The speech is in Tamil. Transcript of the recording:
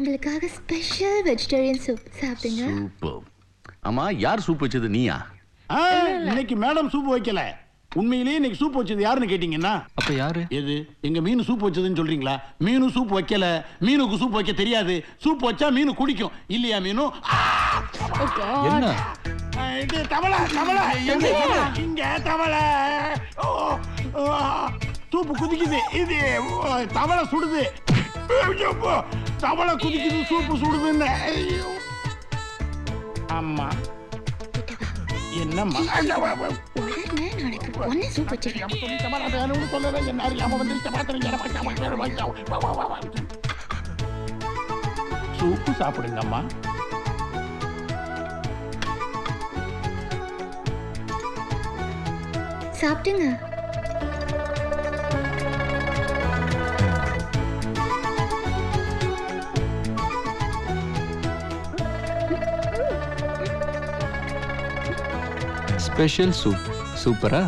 உங்களுக்காக ஸ்பெஷல் வெஜிடேரியன் சூப் சாப்பிடுங்க. சூப்பர். ஆமா, யார் சூப் வச்சது? நீயா? இன்னைக்கு மேடம் சூப் வைக்கல. உண்மையிலேயே இன்னைக்கு சூப் வச்சது யாருன்னு கேட்டீங்கன்னா, அப்ப யாரு? எது எங்க மீன் சூப் வச்சதுன்னு சொல்றீங்களா? மீனு சூப் வைக்கல. மீனுக்கு சூப் வைக்க தெரியாது. சூப் வச்சா மீனு குடிக்கும் இல்லையா? மீனு என்ன? இது தவளை தவளை இங்க தவளை. சூப்பு குதிக்குது. இது தவளை சுடுது. தவளை குதிக்குது, சூப்பு சுடுதுன்னு. ஆமா என்னம்மா உடனே நாளைக்கு ஒன்னே சூப் வச்சிருக்கேன். சூப்பு சாப்பிடுங்கம்மா. சாப்பிட்டுங்க. Special soup. சூப்பரா?